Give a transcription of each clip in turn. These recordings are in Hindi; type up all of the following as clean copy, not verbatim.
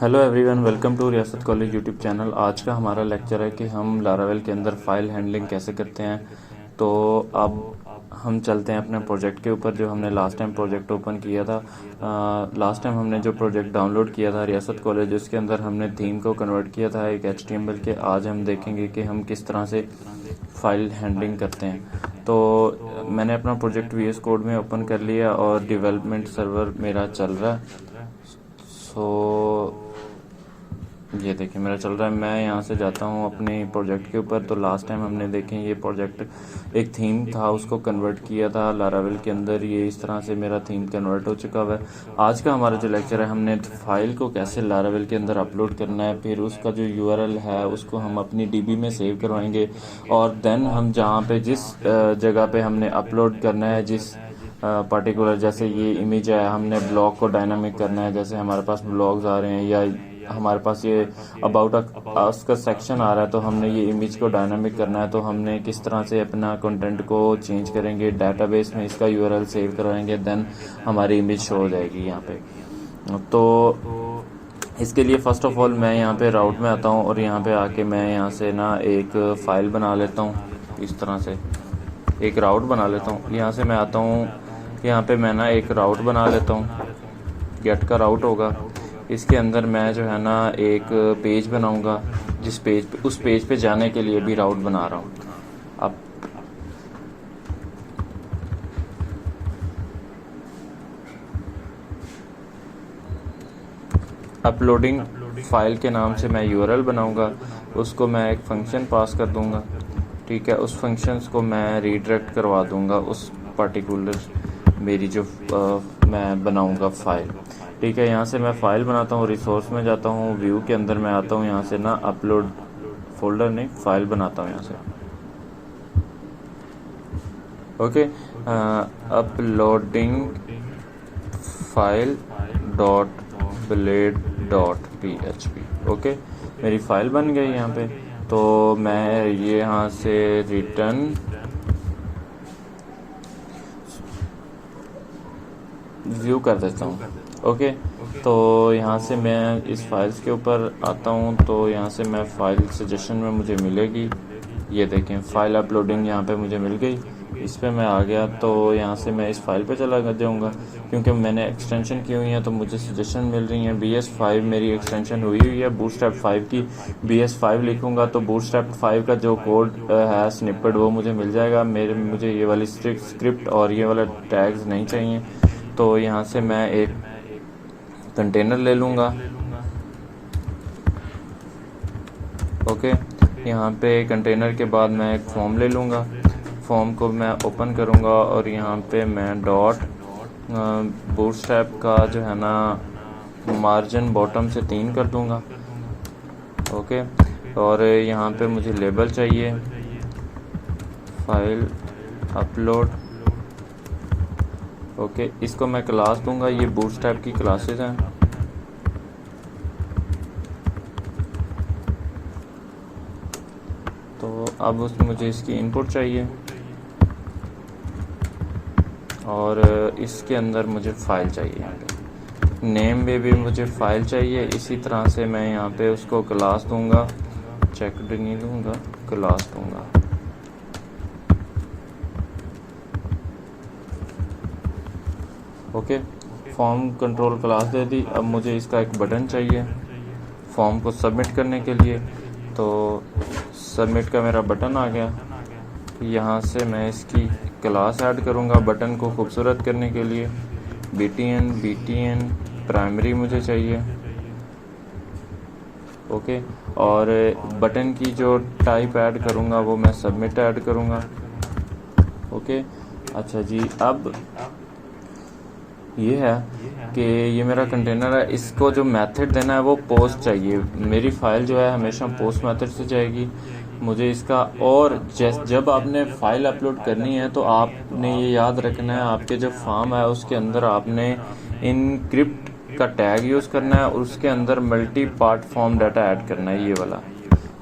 हेलो एवरीवन, वेलकम टू रियासत कॉलेज यूट्यूब चैनल। आज का हमारा लेक्चर है कि हम लारावेल के अंदर फ़ाइल हैंडलिंग कैसे करते हैं। तो अब हम चलते हैं अपने प्रोजेक्ट के ऊपर, जो हमने लास्ट टाइम प्रोजेक्ट ओपन किया था। लास्ट टाइम हमने जो प्रोजेक्ट डाउनलोड किया था रियासत कॉलेज, उसके अंदर हमने थीम को कन्वर्ट किया था एक HTML के। आज हम देखेंगे कि हम किस तरह से फ़ाइल हैंडलिंग करते हैं। तो मैंने अपना प्रोजेक्ट VS कोड में ओपन कर लिया और डेवलपमेंट सर्वर मेरा चल रहा है। ये देखिए मेरा चल रहा है। मैं यहाँ से जाता हूँ अपने प्रोजेक्ट के ऊपर। तो लास्ट टाइम हमने देखें ये प्रोजेक्ट एक थीम था, उसको कन्वर्ट किया था लारावेल के अंदर। ये इस तरह से मेरा थीम कन्वर्ट हो चुका हुआ है। आज का हमारा जो लेक्चर है, हमने फाइल को कैसे लारावेल के अंदर अपलोड करना है, फिर उसका जो URL है उसको हम अपनी DB में सेव करवाएंगे, और देन हम जहाँ पे जिस जगह पे हमने अपलोड करना है, जिस पर्टिकुलर, जैसे ये इमेज है, हमने ब्लॉग को डायनामिक करना है। जैसे हमारे पास ब्लॉग्स आ रहे हैं या हमारे पास ये अबाउट अस का सेक्शन आ रहा है, तो हमने ये इमेज को डायनामिक करना है। तो हमने किस तरह से अपना कंटेंट को चेंज करेंगे, डेटाबेस में इसका URL सेव करवाएंगे, देन हमारी इमेज शो हो जाएगी यहाँ पे। तो इसके लिए फ़र्स्ट ऑफ ऑल मैं यहाँ पे राउट में आता हूँ, और यहाँ पे आके मैं यहाँ से ना एक फ़ाइल बना लेता हूँ। इस तरह से एक राउट बना लेता हूँ। यहाँ से मैं आता हूँ, यहाँ पे मैं ना एक राउट बना लेता हूँ। गेट का राउट होगा। इसके अंदर मैं जो है ना एक पेज बनाऊंगा, जिस पेज पे, उस पेज पे जाने के लिए भी राउट बना रहा हूँ। अब अपलोडिंग फाइल के नाम से मैं URL बनाऊंगा, उसको मैं एक फंक्शन पास कर दूंगा। ठीक है, उस फंक्शंस को मैं रीडायरेक्ट करवा दूंगा उस पर्टिकुलर मेरी जो मैं बनाऊंगा फ़ाइल। ठीक है, यहाँ से मैं फ़ाइल बनाता हूँ, रिसोर्स में जाता हूँ, व्यू के अंदर मैं आता हूँ, यहाँ से ना अपलोड फोल्डर नहीं फ़ाइल बनाता हूँ यहाँ से। Okay, uploading file dot blade dot PHP। Okay, मेरी फ़ाइल बन गई यहाँ पे। तो मैं ये यहाँ से रिटर्न व्यू कर देता हूँ। ओके, तो यहाँ से मैं इस फाइल्स के ऊपर आता हूँ। तो यहाँ से मैं फ़ाइल सजेशन में मुझे मिलेगी, ये देखें फ़ाइल अपलोडिंग यहाँ पे मुझे मिल गई। इस पे मैं आ गया, तो यहाँ से मैं इस फाइल पे चला जाऊँगा। क्योंकि मैंने एक्सटेंशन की हुई है तो मुझे सजेशन मिल रही है। BS5 मेरी एक्सटेंशन हुई है बूटस्ट्रैप 5 की। BS5 लिखूँगा तो बूटस्ट्रैप 5 का जो कोड है स्निपेट, वो मुझे मिल जाएगा। मुझे ये वाली स्क्रिप्ट और ये वाला टैग्स नहीं चाहिए। तो यहाँ से मैं एक कंटेनर ले लूँगा। ओके, यहाँ पे कंटेनर के बाद मैं एक फॉर्म ले लूँगा। फॉर्म को मैं ओपन करूँगा, और यहाँ पे मैं डॉट बूटस्ट्रैप का जो है ना मार्जिन बॉटम से 3 कर दूँगा। ओके, और यहाँ पे मुझे लेबल चाहिए, फाइल अपलोड। ओके, इसको मैं क्लास दूंगा, ये बूटस्ट्रैप की क्लासेस हैं। तो अब मुझे इसकी इनपुट चाहिए, और इसके अंदर मुझे फ़ाइल चाहिए। यहाँ पे नेम में भी मुझे फ़ाइल चाहिए। इसी तरह से मैं यहाँ पे उसको क्लास दूंगा, चेकड नहीं दूंगा, क्लास दूंगा। ओके, फॉर्म कंट्रोल क्लास दे दी। अब मुझे इसका एक बटन चाहिए फॉर्म को सबमिट करने के लिए। तो सबमिट का मेरा बटन आ गया। यहाँ से मैं इसकी क्लास ऐड करूँगा बटन को खूबसूरत करने के लिए। BTN प्राइमरी मुझे चाहिए। ओके, और बटन की जो टाइप ऐड करूँगा वो मैं सबमिट ऐड करूँगा। ओके, अच्छा जी, अब ये है कि ये मेरा कंटेनर है, इसको जो मेथड देना है वो पोस्ट चाहिए। मेरी फ़ाइल जो है हमेशा पोस्ट मेथड से जाएगी। मुझे इसका, और जब आपने फ़ाइल अपलोड करनी है तो आपने ये याद रखना है, आपके जो फॉर्म है उसके अंदर आपने इनक्रिप्ट का टैग यूज़ करना है, और उसके अंदर multi part form data add करना है। ये वाला,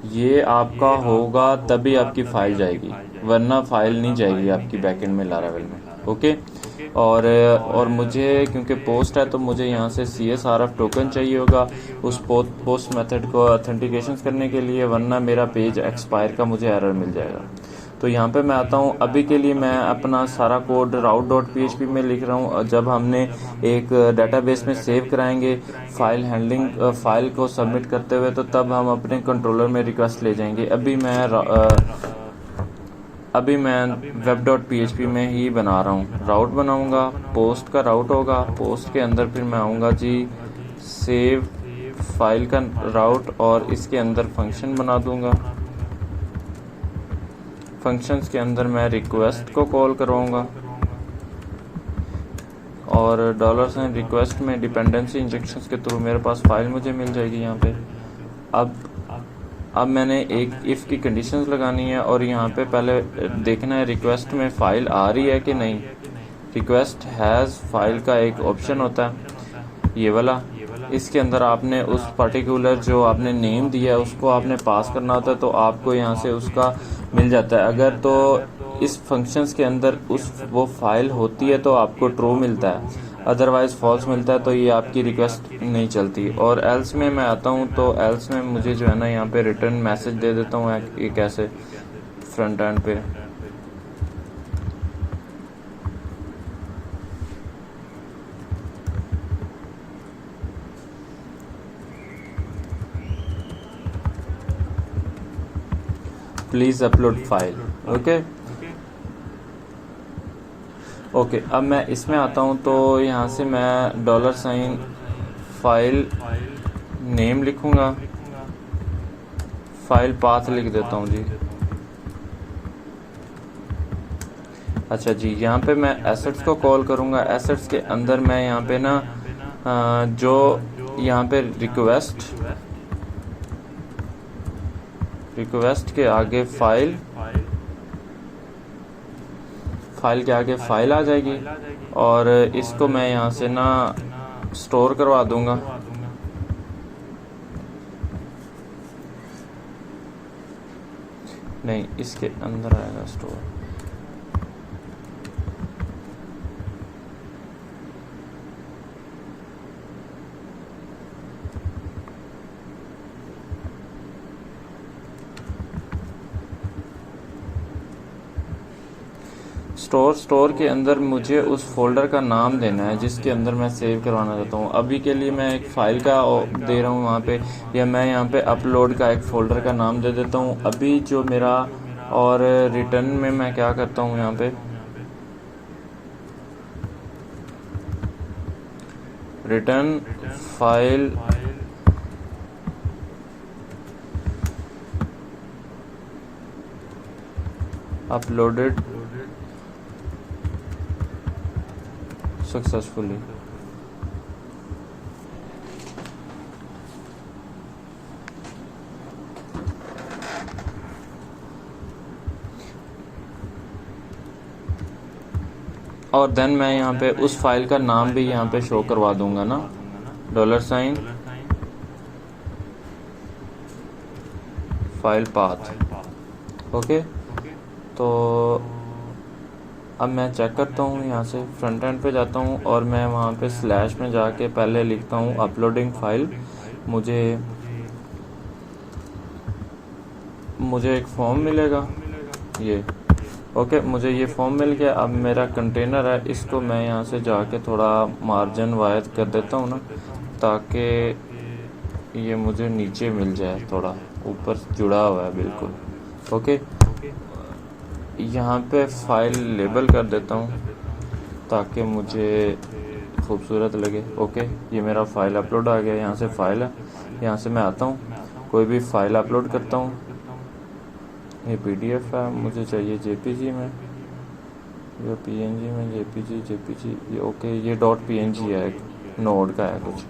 ये आपका होगा तभी आपकी फ़ाइल जाएगी, वरना फ़ाइल नहीं जाएगी आपकी बैकएंड में लारावेल में। ओके। और मुझे क्योंकि पोस्ट है तो मुझे यहाँ से CSRF टोकन चाहिए होगा उस पोस्ट मेथड को ऑथेंटिकेशन करने के लिए, वरना मेरा पेज एक्सपायर का मुझे एरर मिल जाएगा। तो यहाँ पे मैं आता हूँ। अभी के लिए मैं अपना सारा कोड route.php में लिख रहा हूँ। जब हमने एक डेटाबेस में सेव कराएंगे फाइल हैंडलिंग फाइल को सबमिट करते हुए, तो तब हम अपने कंट्रोलर में रिक्वेस्ट ले जाएंगे। अभी मैं web.php में ही बना रहा हूँ। राउट बनाऊंगा, पोस्ट का राउट होगा, पोस्ट के अंदर फिर मैं आऊँगा जी सेव फाइल का राउट, और इसके अंदर फंक्शन बना दूंगा। फंक्शंस के अंदर मैं रिक्वेस्ट को कॉल करवाऊंगा, और $sign रिक्वेस्ट में डिपेंडेंसी इंजेक्शंस के थ्रू मेरे पास फाइल मुझे मिल जाएगी यहाँ पे। अब मैंने एक इफ़ की कंडीशंस लगानी है, और यहाँ पे पहले देखना है रिक्वेस्ट में फ़ाइल आ रही है कि नहीं। रिक्वेस्ट हैज़ फाइल का एक ऑप्शन होता है ये वाला, इसके अंदर आपने उस पर्टिकुलर जो आपने नेम दिया है उसको आपने पास करना होता है, तो आपको यहाँ से उसका मिल जाता है। अगर तो इस फंक्शंस के अंदर वो फाइल होती है तो आपको ट्रू मिलता है, अदरवाइज फॉल्स मिलता है, तो ये आपकी रिक्वेस्ट नहीं चलती। और एल्स में मैं आता हूँ, तो एल्स में मुझे जो है ना यहाँ पे रिटर्न मैसेज दे देता हूँ एक ऐसे फ्रंट एंड पे। Please upload file. ओके, अब मैं इसमें आता हूँ, तो यहाँ से मैं $sign फाइल नेम लिखूँगा, फाइल पाथ लिख देता हूँ जी। अच्छा जी, यहाँ पे मैं एसेट्स को कॉल करूँगा। एसेट्स के अंदर मैं यहाँ पे ना जो यहाँ पे रिक्वेस्ट के आगे फाइल के आगे फाइल आ जाएगी, और इसको मैं यहाँ से ना स्टोर करवा दूंगा। नहीं, इसके अंदर आएगा स्टोर। स्टोर के अंदर मुझे उस फोल्डर का नाम देना है जिसके अंदर मैं सेव करवाना चाहता हूँ। अभी के लिए मैं एक फ़ाइल का दे रहा हूँ वहाँ पे, या मैं यहाँ पे अपलोड का एक फ़ोल्डर का नाम दे देता हूँ अभी जो मेरा। और रिटर्न में मैं क्या करता हूँ, यहाँ पे रिटर्न फाइल अपलोडेड सक्सेसफुली। और देन मैं यहाँ पे उस फाइल का नाम भी यहाँ पे शो करवा दूंगा ना, $sign फाइल पाथ। ओके, तो अब मैं चेक करता हूँ, यहाँ से फ्रंट एंड पे जाता हूँ, और मैं वहाँ पे स्लैश में जाके पहले लिखता हूँ अपलोडिंग फाइल। मुझे एक फॉर्म मिलेगा ये। ओके, मुझे ये फॉर्म मिल गया। अब मेरा कंटेनर है, इसको मैं यहाँ से जाके थोड़ा मार्जिन वाइड कर देता हूँ ना, ताकि ये मुझे नीचे मिल जाए, थोड़ा ऊपर जुड़ा हुआ है बिल्कुल। ओके, यहाँ पे फाइल लेबल कर देता हूँ ताकि मुझे खूबसूरत लगे। ओके, ये मेरा फाइल अपलोड आ गया। यहाँ से फाइल है, यहाँ से मैं आता हूँ, कोई भी फाइल अपलोड करता हूँ। ये PDF है, मुझे चाहिए JPG में, या PNG में, JPG ये। ओके, ये .png है, एक नोड का है कुछ,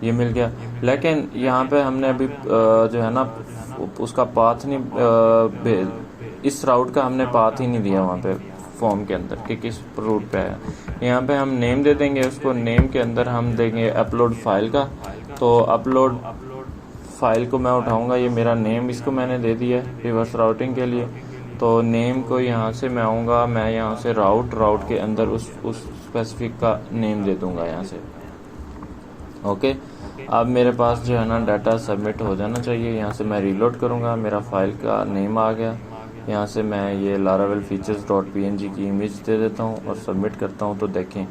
ये मिल गया। लेकिन यहाँ पे हमने अभी जो है ना उसका पाथ नहीं, इस राउट का हमने पाथ ही नहीं दिया वहाँ पे फॉर्म के अंदर कि किस रूट पे है। यहाँ पे हम नेम दे देंगे उसको, नेम के अंदर हम देंगे अपलोड फाइल का। तो अपलोड फाइल को मैं उठाऊंगा, ये मेरा नेम, इसको मैंने दे दिया है रिवर्स राउटिंग के लिए। तो नेम को यहाँ से मैं आऊँगा, मैं यहाँ से राउट के अंदर उस स्पेसिफिक का नेम दे दूँगा यहाँ से। ओके, अब मेरे पास जो है ना डाटा सबमिट हो जाना चाहिए। यहाँ से मैं रीलोड करूँगा, मेरा फाइल का नेम आ गया। यहाँ से मैं ये लारावेल फीचर्स डॉट png की इमेज दे देता हूँ और सबमिट करता हूँ। तो देखें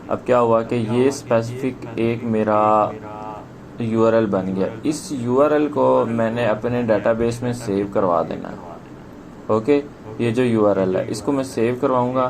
अब क्या हुआ कि ये स्पेसिफिक एक मेरा URL बन गया। इस URL को मैंने अपने डाटाबेस में सेव करवा देना है। ओके, ये जो URL है इसको मैं सेव करवाऊंगा।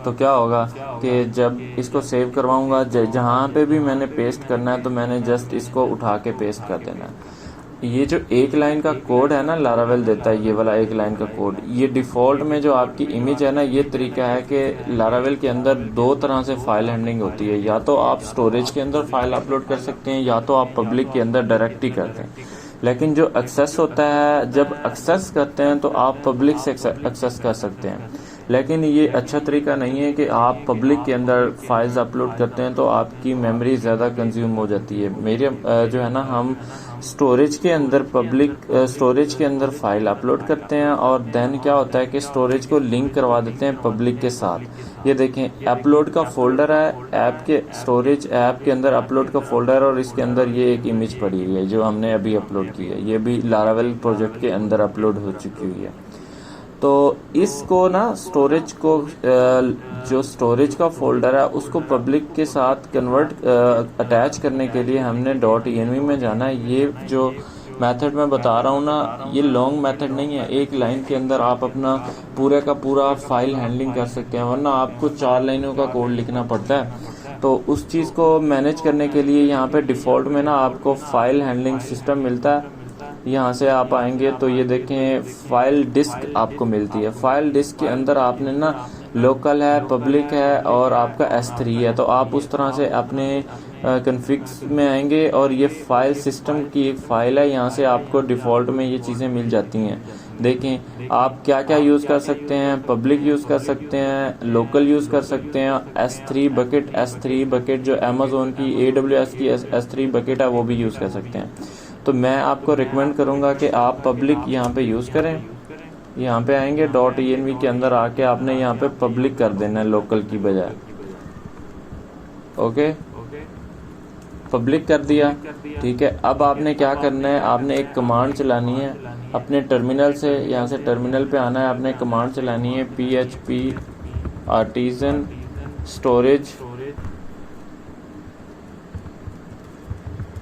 तो क्या होगा कि जब इसको सेव करवाऊंगा, जहाँ पे भी मैंने पेस्ट करना है तो मैंने जस्ट इसको उठा के पेस्ट कर देना है। ये जो एक लाइन का कोड है ना लारावेल देता है, ये वाला एक लाइन का कोड, ये डिफ़ॉल्ट में जो आपकी इमेज है ना, ये तरीका है कि लारावेल के अंदर दो तरह से फाइल हैंडलिंग होती है। या तो आप स्टोरेज के अंदर फाइल अपलोड कर सकते हैं, या तो आप पब्लिक के अंदर डायरेक्ट ही करते हैं। लेकिन जो एक्सेस होता है, जब एक्सेस करते हैं तो आप पब्लिक से एक्सेस कर सकते हैं। लेकिन ये अच्छा तरीका नहीं है कि आप पब्लिक के अंदर फाइल्स अपलोड करते हैं तो आपकी मेमोरी ज़्यादा कंज्यूम हो जाती है। मेरे जो है ना, हम स्टोरेज के अंदर फाइल अपलोड करते हैं और देन क्या होता है कि स्टोरेज को लिंक करवा देते हैं पब्लिक के साथ। ये देखें, अपलोड का फोल्डर है, ऐप के स्टोरेज ऐप के अंदर अपलोड का फोल्डर है और इसके अंदर ये एक इमेज पड़ी हुई है जो हमने अभी अपलोड की है। ये भी लारावेल प्रोजेक्ट के अंदर अपलोड हो चुकी हुई है। तो इसको ना स्टोरेज को जो स्टोरेज का फोल्डर है उसको पब्लिक के साथ अटैच करने के लिए हमने .env में जाना है। ये जो मेथड मैं बता रहा हूँ ना, ये लॉन्ग मेथड नहीं है। एक लाइन के अंदर आप अपना पूरे का पूरा फाइल हैंडलिंग कर सकते हैं, वरना आपको 4 लाइनों का कोड लिखना पड़ता है। तो उस चीज़ को मैनेज करने के लिए यहाँ पे डिफ़ॉल्ट में ना आपको फाइल हैंडलिंग सिस्टम मिलता है। यहाँ से आप आएंगे तो ये देखें फाइल डिस्क आपको मिलती है। फाइल डिस्क के अंदर आपने ना लोकल है, पब्लिक है और आपका S3 है। तो आप उस तरह से अपने कन्फिग्स में आएंगे और ये फाइल सिस्टम की एक फ़ाइल है। यहाँ से आपको डिफ़ॉल्ट में ये चीज़ें मिल जाती हैं। देखें आप क्या क्या यूज़ कर सकते हैं, पब्लिक यूज़ कर सकते हैं, लोकल यूज़ कर सकते हैं, S3 बकेट जो अमेज़ोन की AWS की S3 बकेट है वो भी यूज़ कर सकते हैं। तो मैं आपको रिकमेंड करूंगा कि आप पब्लिक यहाँ पे यूज़ करें। यहाँ पे आएंगे .env के अंदर आके आपने यहाँ पे पब्लिक कर देना है लोकल की बजाय। ओके, पब्लिक कर दिया, ठीक है। अब आपने क्या करना है, आपने एक कमांड चलानी है अपने टर्मिनल से। यहाँ से टर्मिनल पे आना है, आपने कमांड चलानी है php artisan storage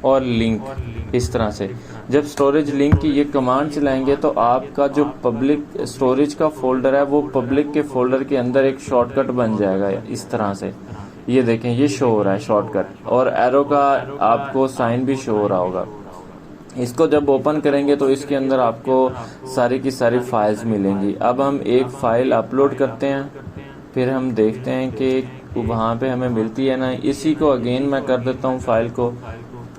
और लिंक। इस तरह से जब स्टोरेज लिंक की ये कमांड चलाएंगे तो आपका जो पब्लिक स्टोरेज का फोल्डर है वो पब्लिक के फोल्डर के अंदर एक शॉर्टकट बन जाएगा इस तरह से। ये देखें, ये शो हो रहा है शॉर्टकट, और एरो का आपको साइन भी शो हो रहा होगा। इसको जब ओपन करेंगे तो इसके अंदर आपको सारी की सारी फाइल्स मिलेंगी। अब हम एक फ़ाइल अपलोड करते हैं, फिर हम देखते हैं कि वहाँ पे हमें मिलती है ना। इसी को अगेन मैं कर देता हूँ फाइल को,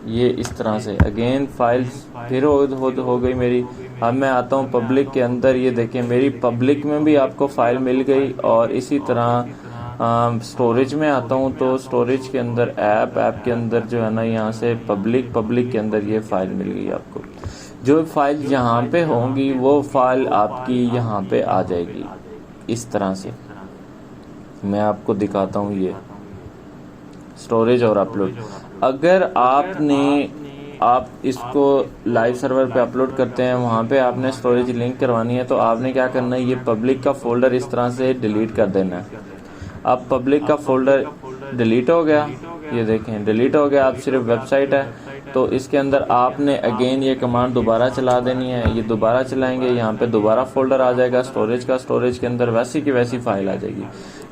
ये इस तरह से अगेन फाइल्स फिर हो गई मेरी। अब मैं आता हूँ पब्लिक के अंदर, ये देखें मेरी पब्लिक में भी आपको फाइल मिल गई। और इसी तरह स्टोरेज में आता हूँ तो स्टोरेज के अंदर ऐप के अंदर जो है ना, यहाँ से पब्लिक के अंदर ये फाइल मिल गई आपको। जो फाइल यहाँ पे होंगी वो फाइल आपकी यहाँ पे आ जाएगी इस तरह से। मैं आपको दिखाता हूँ ये स्टोरेज और अपलोड। अगर आप इसको लाइव सर्वर पे अपलोड करते हैं, वहाँ पे आपने स्टोरेज लिंक करवानी है, तो आपने क्या करना है, ये पब्लिक का फोल्डर इस तरह से डिलीट कर देना है। अब पब्लिक का फोल्डर डिलीट हो गया, ये देखें डिलीट हो गया। अब सिर्फ वेबसाइट है, तो इसके अंदर आपने अगेन ये कमांड दोबारा चला देनी है। ये दोबारा चलाएंगे, यहाँ पे दोबारा फोल्डर आ जाएगा स्टोरेज का, स्टोरेज के अंदर वैसी की वैसी फाइल आ जाएगी।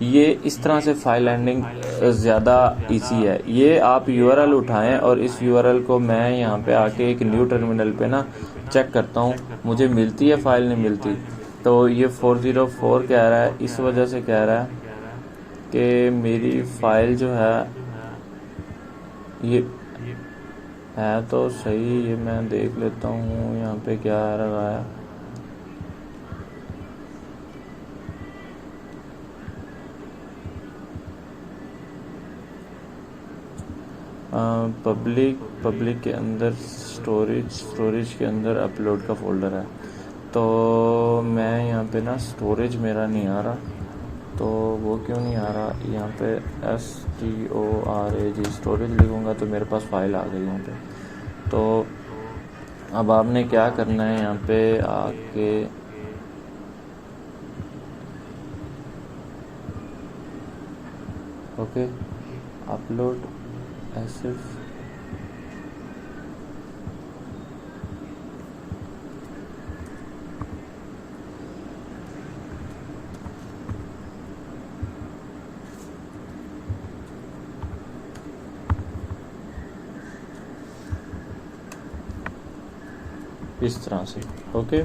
ये इस तरह से फाइल हैंडलिंग ज़्यादा इजी है। ये आप URL उठाएं और इस URL को मैं यहाँ पे आके एक न्यू टर्मिनल पे ना चेक करता हूँ मुझे मिलती है फाइल, नहीं मिलती। तो ये 404 कह रहा है, इस वजह से कह रहा है कि मेरी फाइल जो है ये है तो सही। ये मैं देख लेता हूँ यहाँ पे क्या एरर आया। पब्लिक के अंदर स्टोरेज के अंदर अपलोड का फोल्डर है। तो मैं यहाँ पे ना स्टोरेज मेरा नहीं आ रहा, तो वो क्यों नहीं आ रहा, यहाँ पे STORAG स्टोरेज लिखूँगा तो मेरे पास फाइल आ गई यहाँ पे। तो अब आपने क्या करना है, यहाँ पे आके ओके अपलोड एसिफ, इस तरह से। ओके,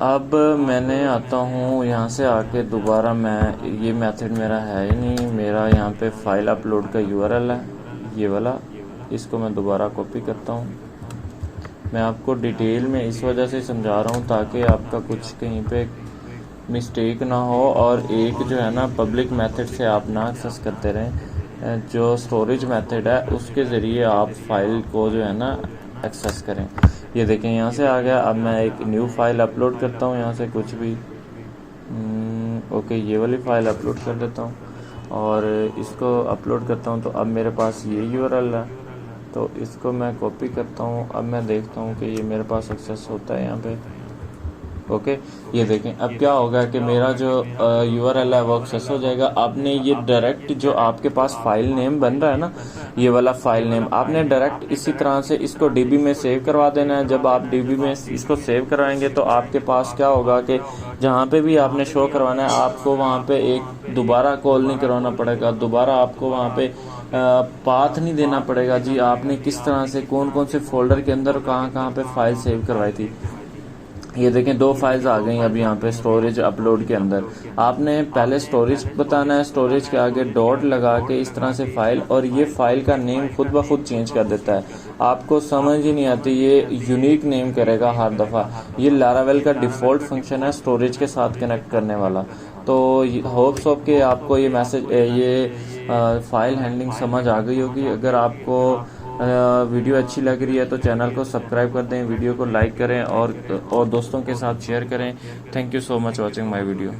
अब मैंने आता हूँ यहाँ से आके दोबारा, मैं ये मेथड मेरा है ही नहीं, मेरा यहाँ पे फाइल अपलोड का URL है ये वाला, इसको मैं दोबारा कॉपी करता हूँ। मैं आपको डिटेल में इस वजह से समझा रहा हूँ ताकि आपका कुछ कहीं पे मिस्टेक ना हो, और एक जो है ना पब्लिक मेथड से आप ना एक्सेस करते रहें, जो स्टोरेज मेथड है उसके ज़रिए आप फाइल को जो है ना एक्सेस करें। ये देखें यहाँ से आ गया। अब मैं एक न्यू फाइल अपलोड करता हूँ यहाँ से कुछ भी, ओके ये वाली फ़ाइल अपलोड कर देता हूँ और इसको अपलोड करता हूँ। तो अब मेरे पास ये URL है, तो इसको मैं कॉपी करता हूँ। अब मैं देखता हूँ कि ये मेरे पास एक्सेस होता है यहाँ पे। ओके, ये देखें अब क्या होगा कि मेरा जो URL है वो एक्सेस हो जाएगा। आपने ये डायरेक्ट जो आपके पास फाइल नेम बन रहा है ना, ये वाला फाइल नेम आपने डायरेक्ट इसी तरह से इसको DB में सेव करवा देना है। जब आप DB में इसको सेव कराएंगे तो आपके पास क्या होगा कि जहाँ पे भी आपने शो करवाना है आपको वहाँ पे एक दोबारा कॉल नहीं करवाना पड़ेगा, दोबारा आपको वहाँ पे पाथ नहीं देना पड़ेगा जी आपने किस तरह से कौन कौन से फोल्डर के अंदर कहाँ पे फाइल सेव करवाई थी। ये देखें 2 फाइल्स आ गई अभी यहाँ पे स्टोरेज अपलोड के अंदर। आपने पहले स्टोरेज बताना है, स्टोरेज के आगे डॉट लगा के इस तरह से फाइल, और ये फाइल का नेम खुद ब खुद चेंज कर देता है। आपको समझ ही नहीं आती, ये यूनिक नेम करेगा हर दफ़ा। ये लारावेल का डिफ़ॉल्ट फंक्शन है स्टोरेज के साथ कनेक्ट करने वाला। तो होप्स ऑफ के आपको ये मैसेज ये फाइल हैंडलिंग समझ आ गई होगी। अगर आपको वीडियो अच्छी लग रही है तो चैनल को सब्सक्राइब कर दें, वीडियो को लाइक करें और दोस्तों के साथ शेयर करें। Thank you so much watching my video.